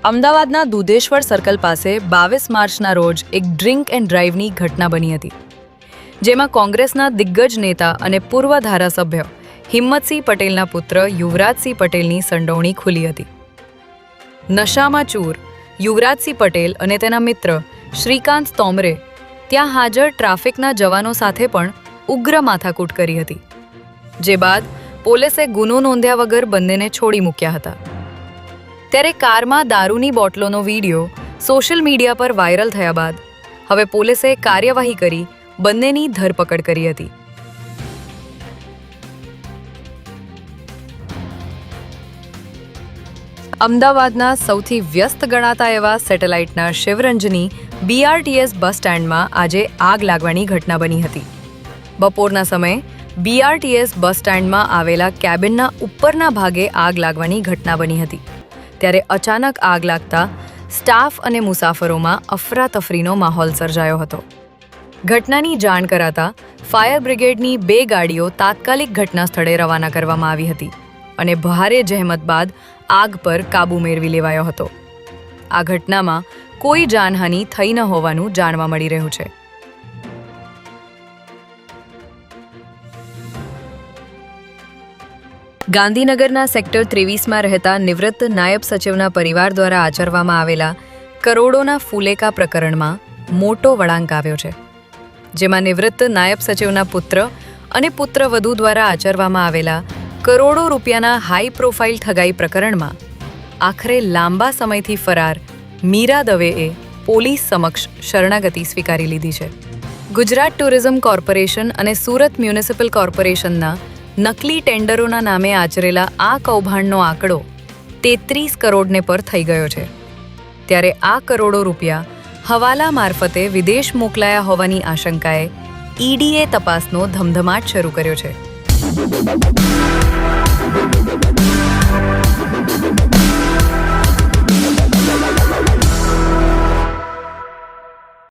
અમદાવાદના દુધેશ્વર સર્કલ પાસે 22 માર્ચના રોજ એક ડ્રિંક એન્ડ ડ્રાઈવની ઘટના બની હતી, જેમાં કોંગ્રેસના દિગ્ગજ નેતા અને પૂર્વ ધારાસભ્ય હિંમતસિંહ પટેલના પુત્ર યુવરાજસિંહ પટેલની સંડોવણી ખુલી હતી. નશામાં ચૂર યુવરાજસિંહ પટેલ અને તેના મિત્ર શ્રીકાંત તોમરે ત્યાં હાજર ટ્રાફિકના જવાનો સાથે પણ ઉગ્ર માથાકૂટ કરી હતી, જે બાદ પોલીસે ગુનો નોંધ્યા વગર બંનેને છોડી મૂક્યા હતા. ત્યારે કારમાં દારૂની બોટલોનો વિડીયો સોશિયલ મીડિયા પર વાયરલ થયા બાદ હવે પોલીસે કાર્યવાહી કરી બંનેની ધરપકડ કરી હતી. અમદાવાદના સૌથી વ્યસ્ત ગણાતા એવા સેટેલાઇટના શિવરંજની BRTS બસ સ્ટેન્ડમાં આજે આગ લાગવાની ઘટના બની હતી. બપોરના સમયે BRTS બસ સ્ટેન્ડમાં આવેલા કેબિનના ઉપરના ભાગે આગ લાગવાની ઘટના બની હતી. ત્યારે અચાનક આગ લાગતા સ્ટાફ અને મુસાફરોમાં અફરાતફરીનો માહોલ સર્જાયો હતો. ઘટનાની જાણ કરાતા ફાયર બ્રિગેડની 2 ગાડીઓ તાત્કાલિક ઘટના સ્થળે રવાના કરવામાં આવી હતી અને ભારે જહેમત બાદ આગ પર કાબૂ મેળવી લેવાયો હતો. આ ઘટનામાં કોઈ જાનહાનિ થઈ ન હોવાનું જાણવા મળી રહ્યું છે. ગાંધીનગરના સેક્ટર 23માં રહેતા નિવૃત્ત નાયબ સચિવના પરિવાર દ્વારા આચરવામાં આવેલા કરોડોના ફૂલેકા પ્રકરણમાં મોટો વળાંક આવ્યો છે, જેમાં નિવૃત્ત નાયબ સચિવના પુત્ર અને પુત્રવધૂ દ્વારા આચરવામાં આવેલા કરોડો રૂપિયાના હાઈ પ્રોફાઇલ ઠગાઈ પ્રકરણમાં આખરે લાંબા સમયથી ફરાર મીરા દવેએ પોલીસ સમક્ષ શરણાગતિ સ્વીકારી લીધી છે. ગુજરાત ટુરિઝમ કોર્પોરેશન અને સુરત મ્યુનિસિપલ કોર્પોરેશનના નકલી ટેન્ડરોના નામે આચરેલા આ કૌભાંડનો આંકડો 33 કરોડને પર થઈ ગયો છે. ત્યારે આ કરોડો રૂપિયા હવાલા મારફતે વિદેશ મોકલાયા હોવાની આશંકાએ ઈડીએ તપાસનો ધમધમાટ શરૂ કર્યો છે.